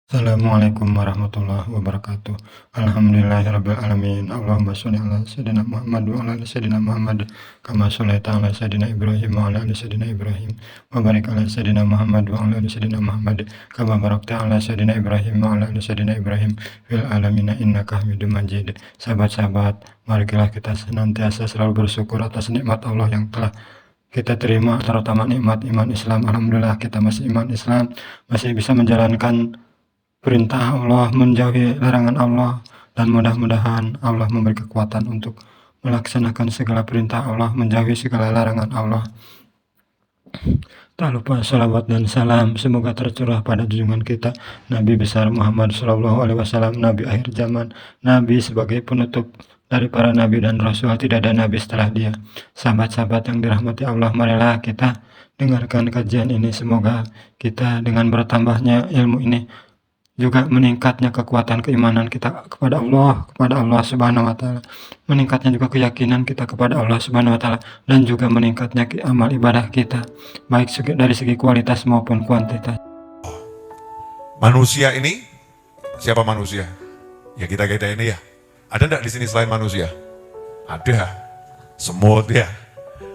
Assalamualaikum warahmatullahi wabarakatuh. Alhamdulillahirabbil alamin. Allahumma sholli ala sayyidina Muhammad wa ala ali sayyidina Muhammad kama shallaita ala sayyidina Ibrahim wa ala ali sayyidina Ibrahim wa barik ala sayyidina Muhammad wa ala ali sayyidina Muhammad kama barakta ala sayyidina Ibrahim wa ala ali sayyidina Ibrahim fil alamin innaka Hamidum Majid. Sahabat-sahabat, marilah kita senantiasa selalu bersyukur atas nikmat Allah yang telah kita terima, terutama nikmat iman Islam. Alhamdulillah kita masih iman Islam, masih bisa menjalankan perintah Allah, menjauhi larangan Allah, dan mudah-mudahan Allah memberi kekuatan untuk melaksanakan segala perintah Allah, menjauhi segala larangan Allah. Tak lupa salawat dan salam semoga tercurah pada junjungan kita Nabi besar Muhammad SAW, Nabi akhir zaman, Nabi sebagai penutup dari para Nabi dan Rasul, tidak ada Nabi setelah dia. Sahabat-sahabat yang dirahmati Allah, marilah kita dengarkan kajian ini. Semoga kita dengan bertambahnya ilmu ini juga meningkatnya kekuatan keimanan kita kepada Allah Subhanahu wa taala, meningkatnya juga keyakinan kita kepada Allah Subhanahu wa taala, dan juga meningkatnya amal ibadah kita baik dari segi kualitas maupun kuantitas. Manusia ini, siapa manusia? Ya kita ini ya. Ada enggak di sini selain manusia? Ada. Semut ya.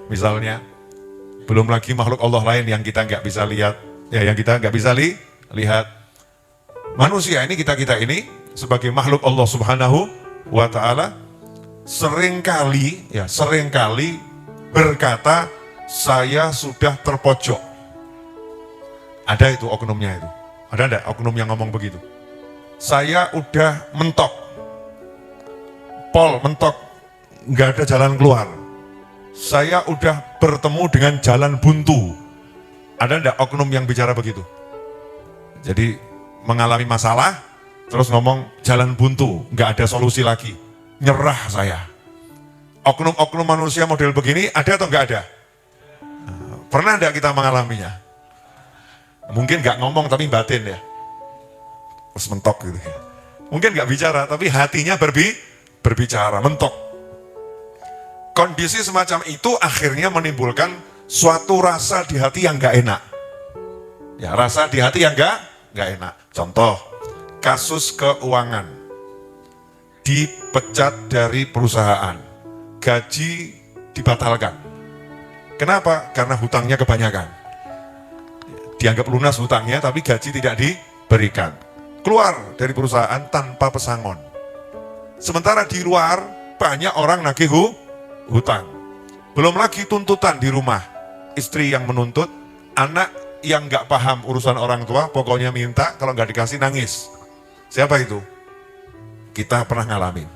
Misalnya, belum lagi makhluk Allah lain yang kita nggak bisa lihat, ya yang kita nggak bisa lihat. Manusia ini, kita ini sebagai makhluk Allah Subhanahu wa taala seringkali berkata saya sudah terpojok. Ada itu oknumnya itu. Ada enggak oknum yang ngomong begitu? Saya udah mentok. Mentok, nggak ada jalan keluar. Saya udah bertemu dengan jalan buntu. Ada enggak oknum yang bicara begitu? Jadi mengalami masalah, terus ngomong jalan buntu, nggak ada solusi lagi, nyerah saya. Oknum-oknum manusia model begini ada atau nggak ada? Pernah enggak kita mengalaminya? Mungkin nggak ngomong tapi batin ya, terus mentok gitu ya. Mungkin nggak bicara tapi hatinya berbicara, mentok. Kondisi semacam itu akhirnya menimbulkan suatu rasa di hati yang nggak enak. Ya, rasa di hati yang nggak enak. Contoh, kasus keuangan, dipecat dari perusahaan, gaji dibatalkan. Kenapa? Karena hutangnya kebanyakan. Dianggap lunas hutangnya, tapi gaji tidak diberikan. Keluar dari perusahaan tanpa pesangon. Sementara di luar, banyak orang nagih hutang. Belum lagi tuntutan di rumah. Istri yang menuntut, anak yang nggak paham urusan orang tua, pokoknya minta, kalau nggak dikasih nangis. Siapa itu? Kita pernah ngalamin.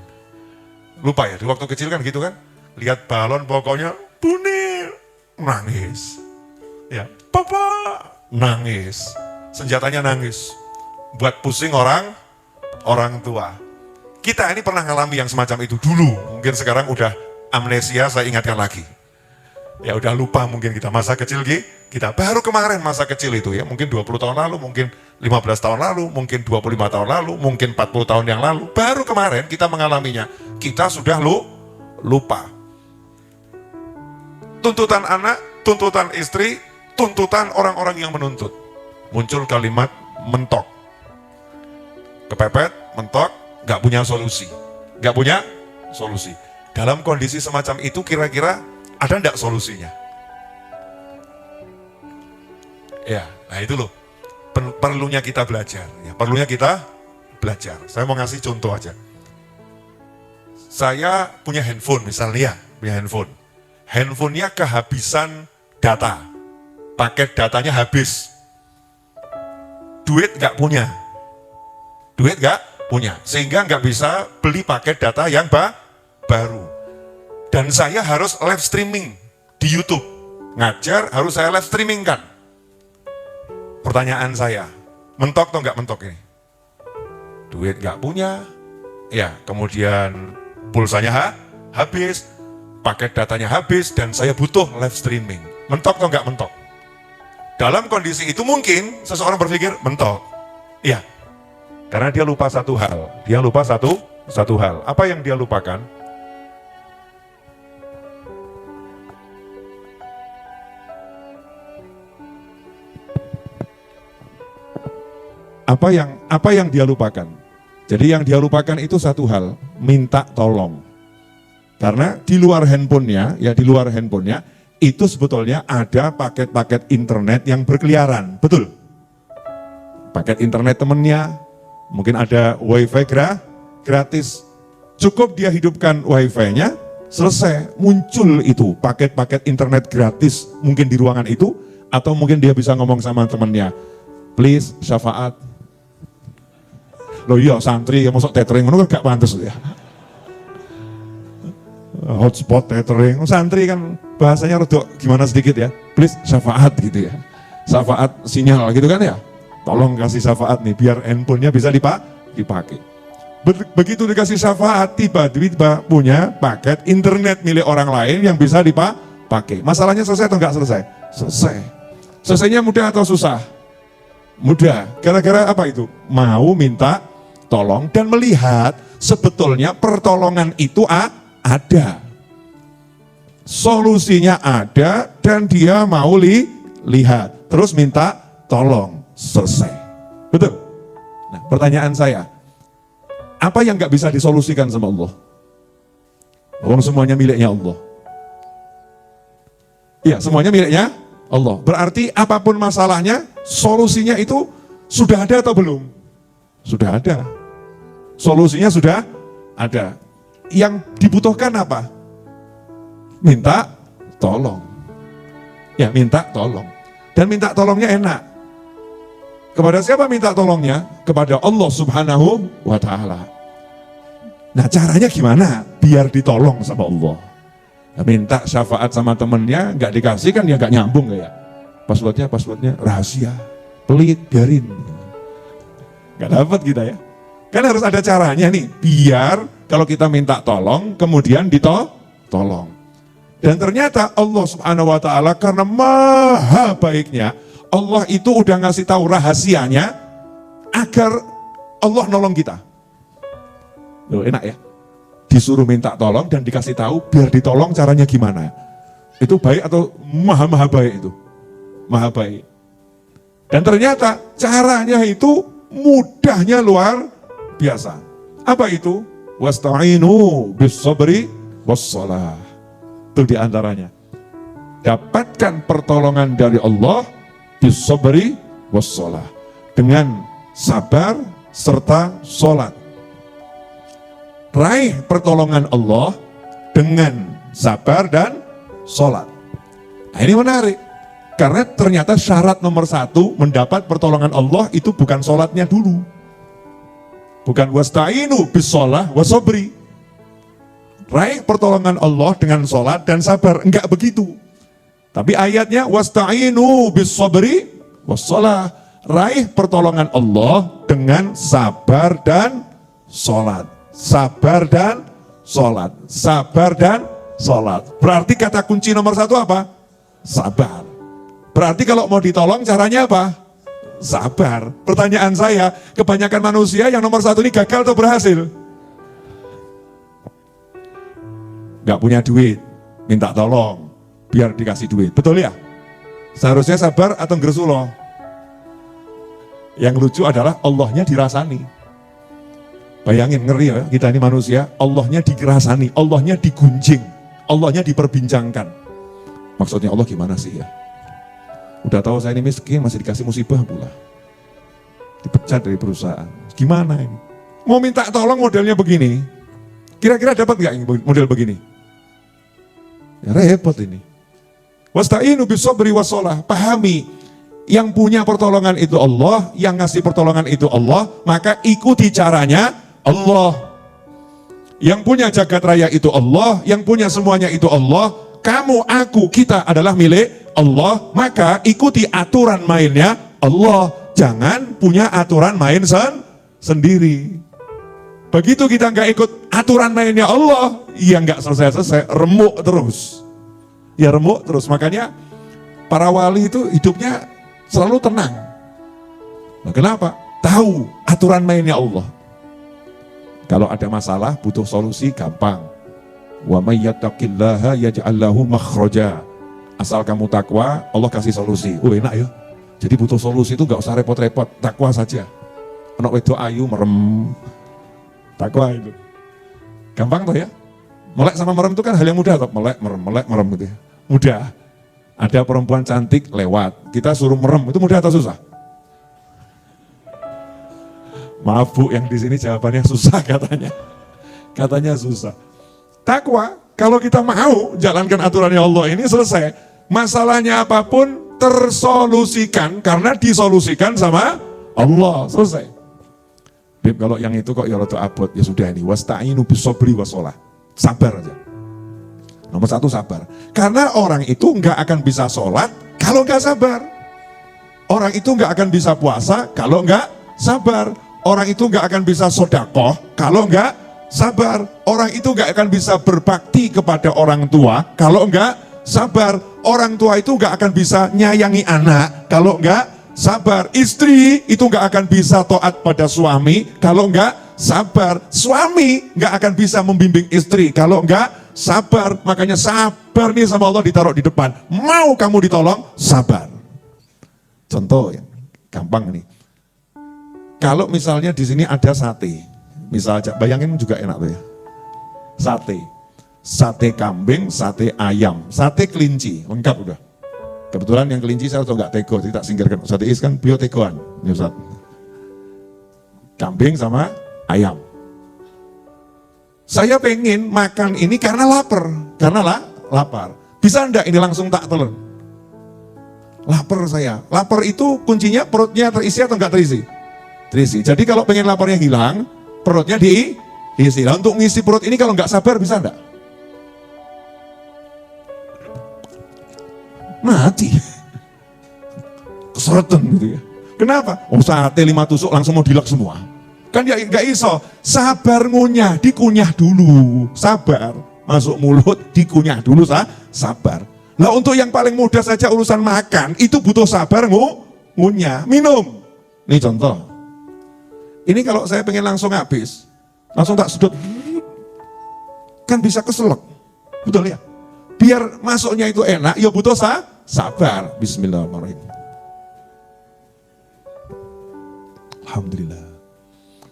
Lupa ya, di waktu kecil kan gitu kan? Lihat balon pokoknya, bunir, nangis. Ya, papa, nangis. Senjatanya nangis. Buat pusing orang tua. Kita ini pernah ngalami yang semacam itu dulu. Mungkin sekarang udah amnesia, saya ingatkan lagi. Ya udah lupa mungkin kita masa kecil kita baru kemarin masa kecil itu ya, mungkin 20 tahun lalu, mungkin 15 tahun lalu, mungkin 25 tahun lalu, mungkin 40 tahun yang lalu, baru kemarin kita mengalaminya. Kita sudah lupa. Tuntutan anak, tuntutan istri, tuntutan orang-orang yang menuntut. Muncul kalimat mentok. Kepepet, mentok, nggak punya solusi. Dalam kondisi semacam itu kira-kira ada enggak solusinya? Ya, nah itu loh. Perlunya kita belajar. Ya, perlunya kita belajar. Saya mau ngasih contoh aja. Saya punya handphone misalnya, punya handphone. Handphonenya kehabisan data. Paket datanya habis. Duit nggak punya. Sehingga nggak bisa beli paket data yang baru. Dan saya harus live streaming di YouTube. Ngajar harus saya live streaming kan. Pertanyaan saya, mentok atau nggak mentok ini? Duit nggak punya, ya kemudian pulsanya habis, paket datanya habis, dan saya butuh live streaming. Mentok atau nggak mentok? Dalam kondisi itu mungkin seseorang berpikir mentok. Ya, karena dia lupa satu hal. Apa yang dia lupakan? Apa yang dia lupakan? Jadi yang dia lupakan itu satu hal, minta tolong. Karena di luar handphonenya, itu sebetulnya ada paket-paket internet yang berkeliaran, betul? Paket internet temennya, mungkin ada wifi gratis. Cukup dia hidupkan wifi-nya, selesai, muncul itu paket-paket internet gratis mungkin di ruangan itu, atau mungkin dia bisa ngomong sama temennya, please syafaat. Loh iya santri yang masuk tethering itu gak pantas ya. Hotspot tethering, santri kan bahasanya rodok gimana sedikit ya. Please syafaat gitu ya. Syafaat sinyal gitu kan ya. Tolong kasih syafaat nih biar handphonenya bisa dipakai. Begitu dikasih syafaat tiba-tiba punya paket internet milik orang lain yang bisa dipakai. Masalahnya selesai atau enggak selesai? Selesai. Selesainya mudah atau susah? Mudah. Gara-gara apa itu? Mau minta tolong dan melihat sebetulnya pertolongan itu ada. Solusinya ada dan dia mau lihat. Terus minta tolong. Selesai. Betul? Nah, pertanyaan saya, apa yang gak bisa disolusikan sama Allah? Orang semuanya miliknya Allah. Iya, semuanya miliknya Allah. Berarti apapun masalahnya, solusinya itu sudah ada atau belum? Sudah ada. Solusinya sudah ada. Yang dibutuhkan apa? Minta tolong. Ya, minta tolong. Dan minta tolongnya enak. Kepada siapa minta tolongnya? Kepada Allah Subhanahu wa Ta'ala. Nah, caranya gimana? Biar ditolong sama Allah. Nah, minta syafaat sama temennya, nggak dikasih kan ya nggak nyambung kayak. Passwordnya rahasia, pelit, biarin. Nggak dapat kita ya. Kan harus ada caranya nih, biar kalau kita minta tolong, kemudian ditolong. Dan ternyata Allah Subhanahu wa Ta'ala karena maha baiknya, Allah itu udah ngasih tahu rahasianya agar Allah nolong kita. Loh, enak ya? Disuruh minta tolong dan dikasih tahu biar ditolong caranya gimana. Itu baik atau maha baik itu? Maha baik. Dan ternyata caranya itu mudahnya luar biasa. Apa itu? Wasta'inu bis-sabri was-shalah. Itu diantaranya. Dapatkan pertolongan dari Allah bis-sabri was-shalah. Dengan sabar serta sholat. Raih pertolongan Allah dengan sabar dan sholat. Nah, ini menarik. Karena ternyata syarat nomor 1 mendapat pertolongan Allah itu bukan sholatnya dulu. Bukan wasta'inu bis-shalah was-sabri. Raih pertolongan Allah dengan sholat dan sabar. Enggak begitu. Tapi ayatnya wasta'inu bis-sabri was-shalah. Raih pertolongan Allah dengan sabar dan sholat. Sabar dan sholat. Sabar dan sholat. Berarti kata kunci nomor 1 apa? Sabar. Berarti kalau mau ditolong caranya apa? Sabar. Pertanyaan saya, kebanyakan manusia yang nomor 1 ini gagal atau berhasil? Gak punya duit, minta tolong, biar dikasih duit. Betul ya? Seharusnya sabar atau nggersuloh? Yang lucu adalah Allahnya dirasani. Bayangin, ngeri ya, kita ini manusia, Allahnya dirasani, Allahnya digunjing, Allahnya diperbincangkan. Maksudnya Allah gimana sih ya? Udah tahu saya ini miskin, masih dikasih musibah pula. Dipecat dari perusahaan. Gimana ini? Mau minta tolong modelnya begini. Kira-kira dapat nggak model begini? Ya repot ini. Wasta'inu bis-sabri was-shalah. Pahami, yang punya pertolongan itu Allah, yang ngasih pertolongan itu Allah, maka ikuti caranya Allah. Yang punya jagat raya itu Allah, yang punya semuanya itu Allah. Kamu, aku, kita adalah milik Allah, maka ikuti aturan mainnya Allah. Jangan punya aturan main sendiri. Begitu kita nggak ikut aturan mainnya Allah, ya nggak selesai-selesai, remuk terus. Ya remuk terus, makanya para wali itu hidupnya selalu tenang. Nah, kenapa? Tahu aturan mainnya Allah. Kalau ada masalah, butuh solusi, gampang. Wa may yattaqillaha yaj'al lahu makhraja. Asal kamu takwa, Allah kasih solusi. Oh enak ya. Jadi butuh solusi itu gak usah repot-repot, takwa saja. Anak wedok ayu merem. Takwa itu. Gampang toh ya? Melek sama merem itu kan hal yang mudah toh. Melek merem gitu ya. Mudah. Ada perempuan cantik lewat, kita suruh merem, itu mudah atau susah? Maaf Bu, yang di sini jawabannya susah katanya. Katanya susah. Takwa, kalau kita mau jalankan aturannya Allah ini selesai. Masalahnya apapun tersolusikan karena disolusikan sama Allah, selesai. Bib, kalau yang itu kok ya rada abot, ya sudah ini. Wasta'inu bisobri wassalah. Sabar aja. Nomor satu sabar. Karena orang itu nggak akan bisa sholat kalau nggak sabar. Orang itu nggak akan bisa puasa kalau nggak sabar. Orang itu nggak akan bisa sodakoh kalau nggak sabar. Orang itu nggak akan bisa berbakti kepada orang tua kalau nggak sabar. Orang tua itu nggak akan bisa nyayangi anak kalau nggak sabar. Istri itu nggak akan bisa taat pada suami kalau nggak sabar. Suami nggak akan bisa membimbing istri kalau nggak sabar. Makanya sabar nih sama Allah ditaruh di depan. Mau kamu ditolong, sabar. Contoh yang gampang nih. Kalau misalnya di sini ada sate, misalnya bayangin juga enak tuh ya. Sate, sate kambing, sate ayam, sate kelinci, lengkap udah. Kebetulan yang kelinci saya tuh nggak tego, tidak singkirkan. Sate is kan biotegoan, ya Ustaz. Kambing sama ayam. Saya pengen makan ini karena lapar. Karena lapar. Bisa enggak ini langsung tak telan? Lapar saya. Lapar itu kuncinya perutnya terisi atau enggak terisi? Terisi. Jadi kalau pengen laparnya hilang, perutnya diisi. Nah, untuk ngisi perut ini kalau enggak sabar bisa enggak? Mati. Keseretan gitu ya. Kenapa? Oh sate 5 tusuk langsung mau dilek semua. Kan ya nggak iso, sabar ngunyah, dikunyah dulu, sabar. Masuk mulut, dikunyah dulu, sabar. Nah untuk yang paling mudah saja urusan makan, itu butuh sabar ngunyah, minum. Ini contoh. Ini kalau saya pengen langsung habis, langsung tak sedot, kan bisa keselak. Betul ya? Biar masuknya itu enak, ya butuh sabar. Bismillahirrahmanirrahim. Alhamdulillah.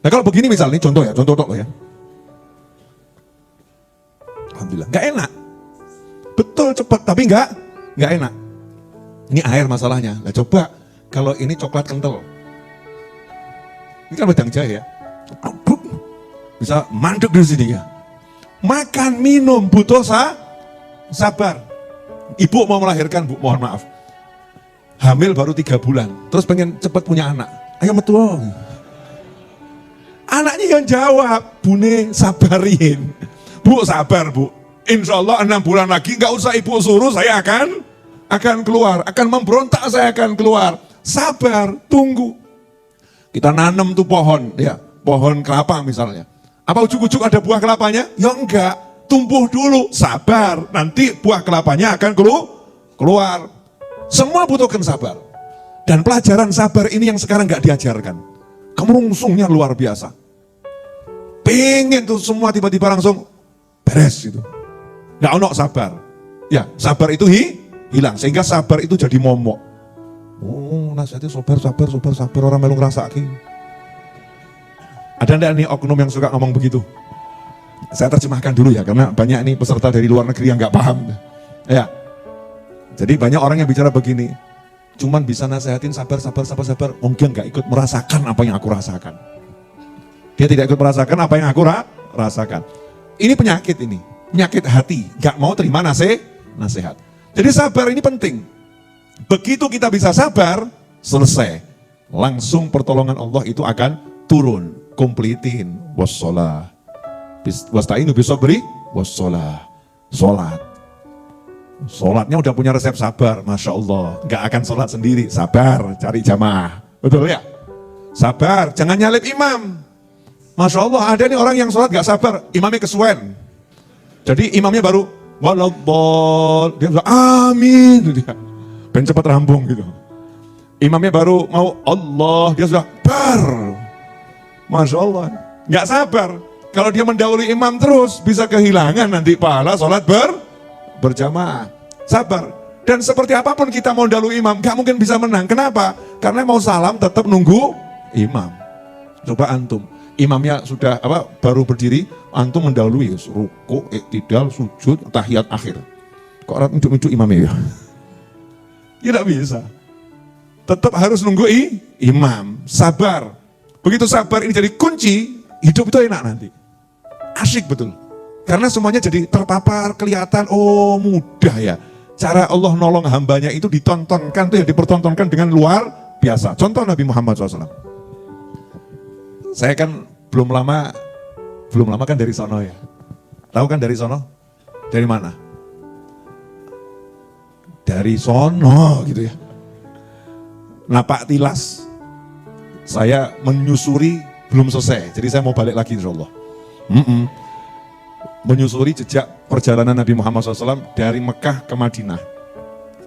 Nah kalau begini misalnya, contoh ya. Alhamdulillah, nggak enak. Betul cepat, tapi nggak enak. Ini air masalahnya. Nah coba kalau ini coklat kental. Ini kan wedang jahe ya. Bisa mandek di sini ya. Makan, minum, butuh sabar. Ibu mau melahirkan, Bu, mohon maaf. Hamil baru 3 bulan, terus pengen cepat punya anak. Ayo metu. Anaknya yang jawab, Bune sabarin. Bu sabar Bu, insya Allah 6 bulan lagi nggak usah ibu suruh, saya akan keluar, akan memberontak, saya akan keluar. Sabar, tunggu. Kita nanam tuh pohon, ya pohon kelapa misalnya. Apa ujuk-ujuk ada buah kelapanya? Ya enggak, tumbuh dulu, sabar. Nanti buah kelapanya akan keluar. Semua butuhkan sabar. Dan pelajaran sabar ini yang sekarang nggak diajarkan. Kemerungsungnya luar biasa. Pengen tuh semua tiba-tiba langsung beres gitu. Nggak ono sabar. Ya, sabar itu hilang. Sehingga sabar itu jadi momok. Oh, nasihatnya sabar, orang melu ngrasake. Ada enggak nih oknum yang suka ngomong begitu? Saya terjemahkan dulu ya, karena banyak nih peserta dari luar negeri yang nggak paham. Ya, jadi banyak orang yang bicara begini. Cuman bisa nasihatin sabar. Mungkin nggak ikut merasakan apa yang aku rasakan. Dia tidak ikut merasakan apa yang aku rasakan. Ini penyakit ini. Penyakit hati. Nggak mau terima nasihat. Jadi sabar ini penting. Begitu kita bisa sabar, selesai. Langsung pertolongan Allah itu akan turun. Komplitin. Wassalah. Wasta'inu bisobri. Wassalah. Sholat. Sholatnya udah punya resep sabar, Masya Allah. Gak akan sholat sendiri, sabar, cari jamaah. Betul ya? Sabar, jangan nyalip imam. Masya Allah, ada nih orang yang sholat gak sabar, imamnya kesuwen. Jadi imamnya baru, walaupun, dia bilang, amin. Dia. Ben cepat rambung gitu. Imamnya baru mau Allah, dia sudah bar. Masya Allah, gak sabar. Kalau dia mendahului imam terus, bisa kehilangan nanti pahala sholat berjamaah. Sabar. Dan seperti apapun kita mau dalu imam, gak mungkin bisa menang. Kenapa? Karena mau salam tetap nunggu imam. Coba antum, imamnya sudah baru berdiri, antum mendahului, ruku, iktidal, sujud, tahiyat akhir. Kok orang unjuk-unjuk imamnya ya? Tidak bisa. Tetap harus nunggu imam, sabar. Begitu sabar ini jadi kunci, hidup itu enak nanti. Asyik betul. Karena semuanya jadi terpapar, kelihatan, oh mudah ya. Cara Allah nolong hambanya itu ditontonkan, tuh ya dipertontonkan dengan luar biasa. Contoh Nabi Muhammad SAW. Saya kan belum lama kan dari sono ya. Tahu kan dari sono? Dari mana? Dari sono gitu ya. Napak tilas. Saya menyusuri belum selesai. Jadi saya mau balik lagi insyaallah. Menyusuri jejak perjalanan Nabi Muhammad SAW dari Mekah ke Madinah.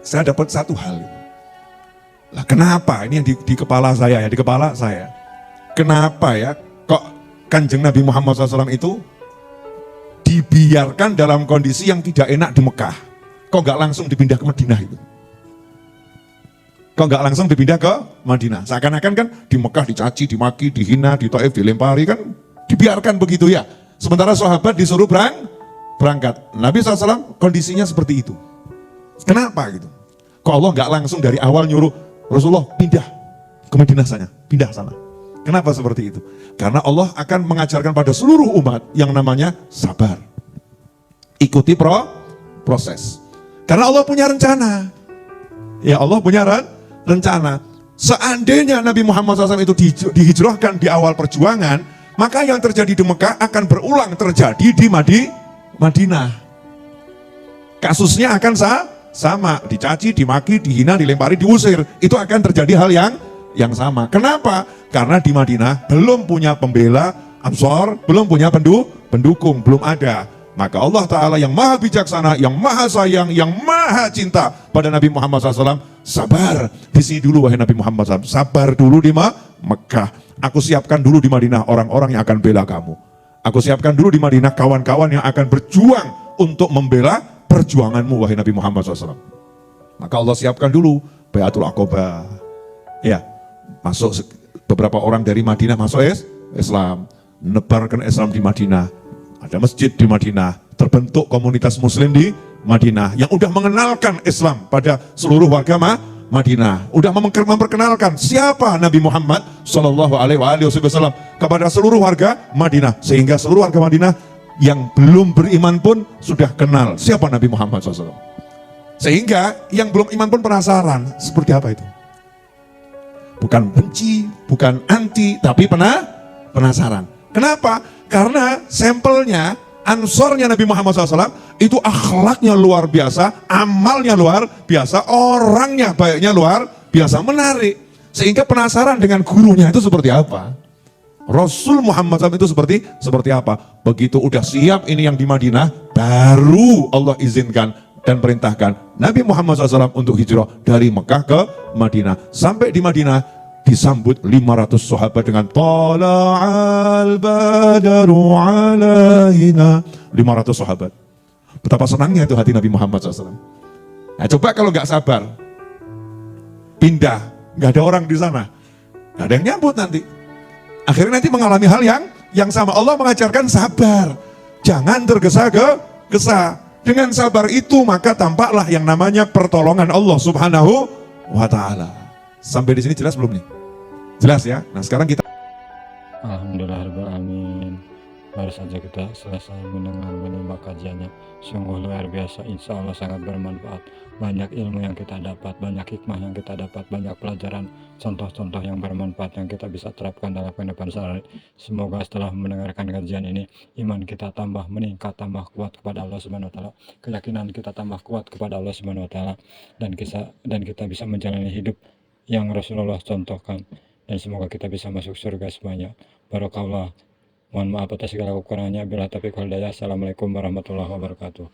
Saya dapat satu hal. Lah kenapa? Ini yang di kepala saya ya, di kepala saya. Kenapa ya kok Kanjeng Nabi Muhammad SAW itu dibiarkan dalam kondisi yang tidak enak di Mekah? Kok nggak langsung dipindah ke Madinah itu? Kok nggak langsung dipindah ke Madinah? Seakan-akan kan di Mekah dicaci, dimaki, dihina, di Taif, dilempari, kan dibiarkan begitu ya. Sementara sahabat disuruh berangkat. Nabi SAW kondisinya seperti itu. Kenapa gitu? Kok Allah nggak langsung dari awal nyuruh Rasulullah pindah ke Madinah sana, pindah sana. Kenapa seperti itu? Karena Allah akan mengajarkan pada seluruh umat yang namanya sabar. Ikuti proses. Karena Allah punya rencana. Ya Allah punya rencana. Seandainya Nabi Muhammad SAW itu dihijrahkan di awal perjuangan, maka yang terjadi di Mekah akan berulang terjadi di Madinah. Kasusnya akan sama. Dicaci, dimaki, dihina, dilempari, diusir. Itu akan terjadi hal yang sama. Kenapa? Karena di Madinah belum punya pembela Ansor, belum punya pendukung, belum ada. Maka Allah Ta'ala yang maha bijaksana, yang maha sayang, yang maha cinta pada Nabi Muhammad SAW, sabar di sini dulu wahai Nabi Muhammad SAW, sabar dulu di Mekah. Aku siapkan dulu di Madinah orang-orang yang akan bela kamu. Aku siapkan dulu di Madinah kawan-kawan yang akan berjuang untuk membela perjuanganmu wahai Nabi Muhammad SAW. Maka Allah siapkan dulu Baiatul Aqabah. Ya, masuk beberapa orang dari Madinah masuk Islam, nebarkan Islam di Madinah. Ada masjid di Madinah, terbentuk komunitas muslim di Madinah yang udah mengenalkan Islam pada seluruh warga Madinah, udah memperkenalkan siapa Nabi Muhammad Shallallahu Alaihi Wasallam kepada seluruh warga Madinah, sehingga seluruh warga Madinah yang belum beriman pun sudah kenal siapa Nabi Muhammad SAW. Sehingga yang belum iman pun penasaran seperti apa itu. Bukan benci, bukan anti, tapi penasaran. Kenapa? Karena sampelnya, ansornya Nabi Muhammad SAW itu akhlaknya luar biasa, amalnya luar biasa, orangnya baiknya luar biasa, menarik. Sehingga penasaran dengan gurunya itu seperti apa. Rasul Muhammad SAW itu seperti apa. Begitu udah siap ini yang di Madinah, baru Allah izinkan dan perintahkan Nabi Muhammad SAW untuk hijrah dari Mekah ke Madinah. Sampai di Madinah disambut 500 sahabat dengan Tala'al badaru alaina. 500 sahabat. Betapa senangnya itu hati Nabi Muhammad SAW. Nah, coba kalau nggak sabar, pindah, nggak ada orang di sana, nggak ada yang nyambut nanti. Akhirnya nanti mengalami hal yang sama. Allah mengajarkan sabar, jangan tergesa-gesa. Dengan sabar itu maka tampaklah yang namanya pertolongan Allah Subhanahu wa Ta'ala. Sampai di sini jelas belum nih? Jelas ya. Nah sekarang kita. Alhamdulillahirrahmanirrahim. Baru saja kita selesai menyimak kajiannya. Sungguh luar biasa, insya Allah sangat bermanfaat. Banyak ilmu yang kita dapat, banyak hikmah yang kita dapat, banyak pelajaran, contoh-contoh yang bermanfaat yang kita bisa terapkan dalam kehidupan sehari. Semoga setelah mendengarkan kajian ini, iman kita tambah meningkat, tambah kuat kepada Allah Subhanahu wa Ta'ala. Keyakinan kita tambah kuat kepada Allah Subhanahu wa Ta'ala, dan kita bisa menjalani hidup yang Rasulullah contohkan. Dan semoga kita bisa masuk surga semuanya. Barakallah. Mohon maaf atas segala kekurangannya. Bila taufiq wal hidayah. Assalamualaikum warahmatullahi wabarakatuh.